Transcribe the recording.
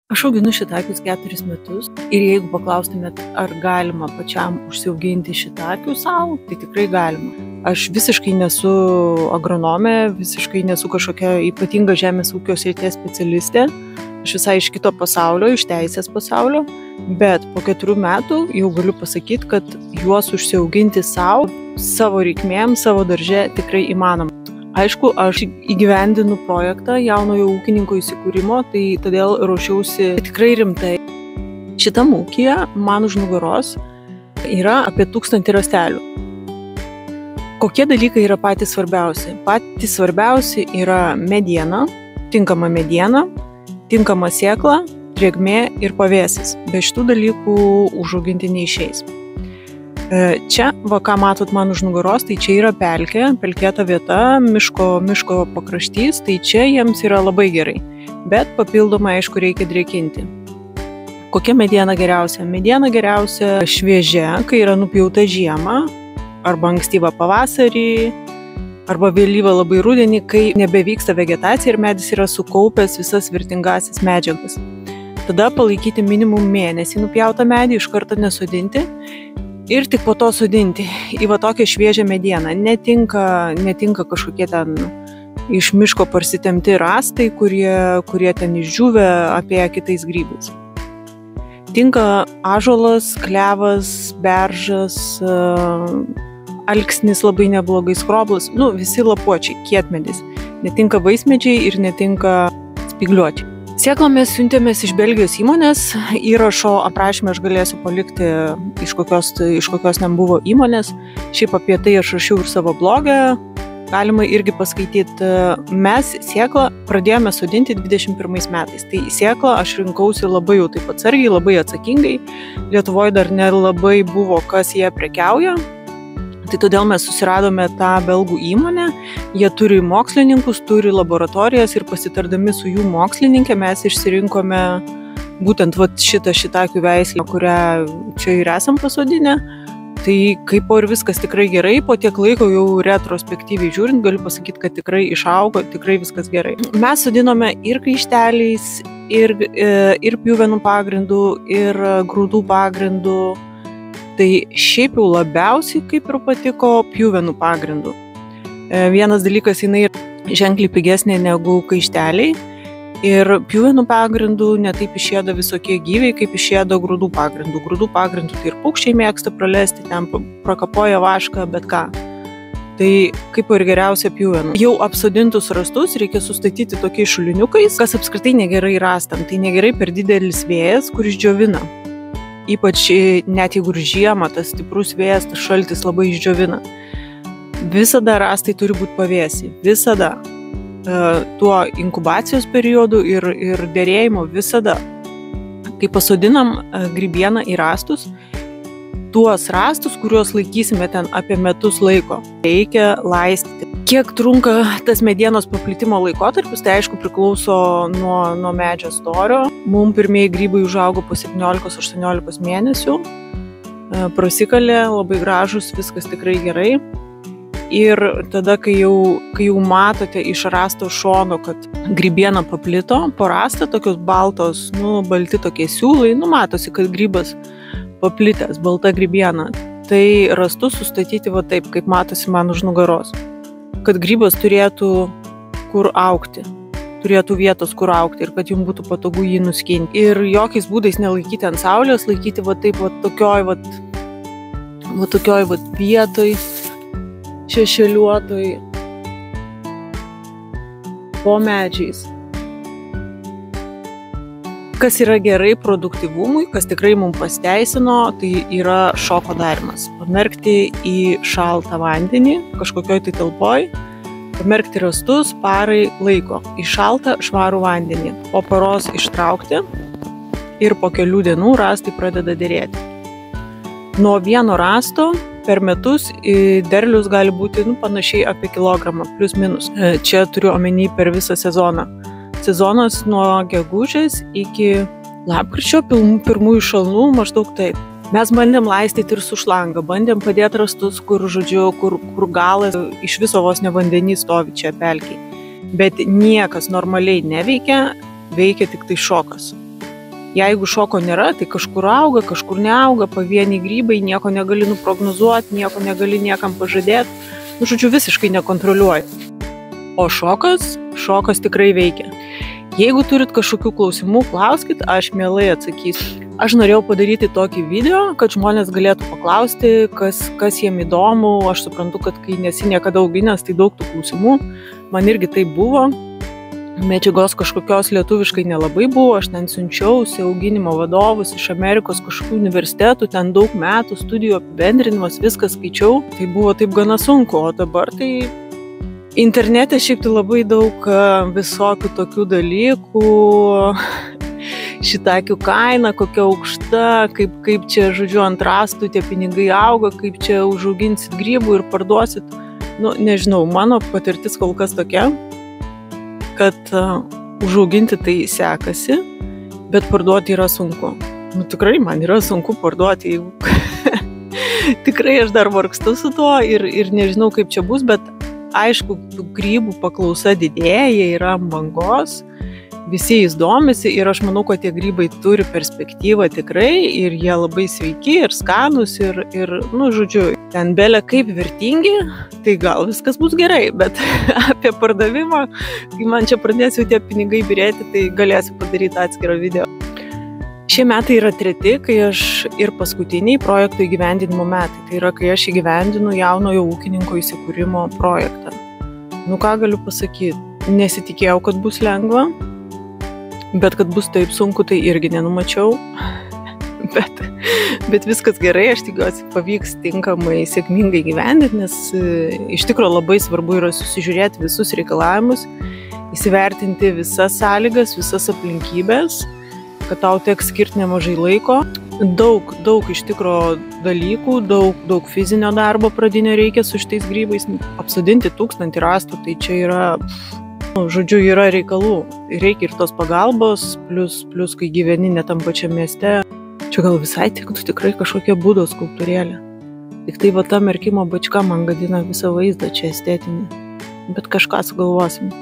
Aš auginu šitakius 4 metus ir jeigu paklaustumėt, ar galima pačiam užsiauginti šitakių savo, tai tikrai galima. Aš visiškai nesu agronomė, visiškai nesu kažkokia ypatinga žemės ūkio srities specialistė. Aš visai iš kito pasaulio, iš teisės pasaulio, bet po 4 metų jau galiu pasakyti, kad juos užsiauginti savo reikmėm, savo darže tikrai įmanoma. Aišku, aš įgyvendinu projektą jaunojo ūkininko įsikūrimo, tai todėl ruošiausi tikrai rimtai. Šitam ūkyje man už nugaros yra apie 1000 rąstelių. Kokie dalykai yra patys svarbiausi? Patys svarbiausi yra mediena, tinkama mediena, tinkama sėkla, drėgmė ir pavėsis. Be šitų dalykų užauginti neišeis. Čia, ką matot man už nugaros, tai čia yra pelkė, pelkėta vieta, miško pakraštys, tai čia jiems yra labai gerai, bet papildomai, aišku, reikia drėkinti. Kokia mediena geriausia? Mediena geriausia šviežia, kai yra nupjauta žiemą, arba ankstyvą pavasarį, arba vėlyvą labai rudenį, kai nebevyksta vegetacija ir medis yra sukaupęs visas vertingąsias medžiagas. Tada palaikyti minimum mėnesį nupjautą medį, iš karto nesodinti. Ir tik po to sodinti į va tokią šviežią medieną. Netinka kažkokie ten iš miško parsitemti rąstai, kurie ten išdžiūvę apie kitais grybais. Tinka ąžuolas, klevas, beržas, alksnis labai neblogai, skroblas, visi lapuočiai, kietmedis. Netinka vaismedžiai ir netinka spygliuočiai. Sėklą mes siuntėmės iš Belgijos įmonės, įrašo aprašymę aš galėsiu palikti iš kokios ten buvo įmonės. Šiaip apie tai aš rašiau ir savo blogą, galima irgi paskaityti. Mes sėklą pradėjome sodinti 21 metais, tai sėklą aš rinkausi labai jau taip atsargiai, labai atsakingai. Lietuvoje dar nelabai buvo, kas jie prekiauja. Tai todėl mes susiradome tą belgų įmonę, jie turi mokslininkus, turi laboratorijas ir pasitardami su jų mokslininkė mes išsirinkome būtent šitakių veislę, kurią čia ir esam pasodinę. Tai kaip ir viskas tikrai gerai, po tiek laiko jau retrospektyviai žiūrint, galiu pasakyti, kad tikrai išaugo, tikrai viskas gerai. Mes sodinome ir kaišteliais, ir pjuvenų pagrindų, ir grūdų pagrindų. Tai šiaip jau labiausiai kaip ir patiko pjuvenų pagrindų. Vienas dalykas, jinai ženkliai pigesnė negu kaišteliai ir pjuvenų pagrindų netaip išėda visokie gyviai, kaip išėda grūdų pagrindų. Grūdų pagrindų tai ir paukščiai mėgsta pralesti, ten prakapoja vašką, bet ką. Tai kaip ir geriausia pjuvenų. Jau apsodintus rąstus reikia sustatyti tokiais šuliniukais, kas apskritai negerai rąstam. Tai negerai per didelis vėjas, kuris džiovina. Ypač net jeigu ir žiemą, tas stiprus vėjas, tas šaltis labai išdžiovina. Visada rąstai turi būti pavėsi, visada. Tuo inkubacijos periodu ir derėjimo visada. Kai pasodinam grybieną į rąstus, tuos rąstus, kuriuos laikysime ten apie metus laiko, reikia laistyti. Kiek trunka tas medienos paplitimo laikotarpis, tai aišku priklauso nuo medžio storio. Mums pirmieji grybai užaugo po 17-18 mėnesių. Prasikalė, labai gražus, viskas tikrai gerai. Ir tada, kai jau matote iš rąsto šono, kad grybiena paplito, po rąstą tokios baltos, balti tokie siūlai, matosi, kad grybas paplitęs, balta grybiena. Tai rąstus sustatyti va taip, kaip matosi man už nugaros. Kad grybas turėtų kur augti, turėtų vietos kur augti ir kad jums būtų patogu jį nuskinti. Ir jokiais būdais nelaikyti ant saulės, laikyti va taip va tokioj vietoj, šešėliuotoj, po medžiais. Kas yra gerai produktyvumui, kas tikrai mums pasteisino, tai yra šoko darimas. Pamerkti į šaltą vandenį, kažkokioj tai talpoj, pamerkti rąstus parai laiko į šaltą švarų vandenį. Po paros ištraukti ir po kelių dienų rąstai pradeda derėti. Nuo vieno rąsto per metus derlius gali būti panašiai apie kilogramą, plus minus. Čia turiu omeny per visą sezoną. Sezonas nuo gegužės iki lapkričio, pirmųjų šalnų maždaug taip. Mes bandėm laistyti ir su šlanga, bandėm padėti rąstus, kur galas iš viso vos ne vandenys stovi čia pelkiai. Bet niekas normaliai neveikia, veikia tik tai šokas. Jeigu šoko nėra, tai kažkur auga, kažkur neauga, pavieniai grybai, nieko negali nuprognozuoti, nieko negali niekam pažadėti. Nu, žodžiu, visiškai nekontroliuoji. O šokas tikrai veikia. Jeigu turit kažkokių klausimų, klauskit, aš mielai atsakysiu. Aš norėjau padaryti tokį video, kad žmonės galėtų paklausti, kas jiem įdomu. Aš suprantu, kad kai nesi niekada auginęs, tai daug tų klausimų. Man irgi tai buvo. Medžiagos kažkokios lietuviškai nelabai buvo. Aš ten siunčiausi auginimo vadovus iš Amerikos kažkokių universitetų, ten daug metų studijų apibendrinimas, viską skaičiau. Tai buvo taip gana sunku, o dabar tai internete šiaip tai labai daug visokių tokių dalykų. Šitakių kaina, kokia aukšta, kaip čia, žodžiu, ant rastų tie pinigai auga, kaip čia užauginsit grybų ir parduosit. Nu, nežinau, mano patirtis kol kas tokia, kad užauginti tai sekasi, bet parduoti yra sunku. Nu, tikrai man yra sunku parduoti, jeigu tikrai aš dar vargstu su tuo ir nežinau, kaip čia bus, bet aišku, grybų paklausa didėja, jie yra ant bangos. Visi jais domisi ir aš manau, kad tie grybai turi perspektyvą tikrai ir jie labai sveiki ir skanus ir nu, žodžiu, ten belė kaip vertingi, tai gal viskas bus gerai, bet apie pardavimą, kai man čia pradės jau tie pinigai birėti, tai galėsiu padaryti atskirą video. Šie metai yra treti, kai aš ir paskutiniai projekto įgyvendinimo metai, tai yra, kai aš įgyvendinu jaunojo ūkininko įsikūrimo projektą. Nu, ką galiu pasakyti, nesitikėjau, kad bus lengva. Bet kad bus taip sunku, tai irgi nenumačiau. Bet viskas gerai, aš tikiuosi pavyks tinkamai, sėkmingai gyvendinti, nes iš tikrųjų labai svarbu yra susižiūrėti visus reikalavimus, įsivertinti visas sąlygas, visas aplinkybės, kad tau teks skirti nemažai laiko. Daug iš tikrųjų dalykų, daug fizinio darbo pradinio reikia su šitais grybais. Apsodinti 1000 rastų, tai čia yra... Žodžiu, yra reikalų. Reikia ir tos pagalbos, plus kai gyveni ne tam pačiam mieste. Čia gal visai tiktų tikrai kažkokia Budos skulptūrėlė. Tik tai va ta merkimo bačka man gadina visą vaizdą čia estetinį. Bet kažką sugalvosim.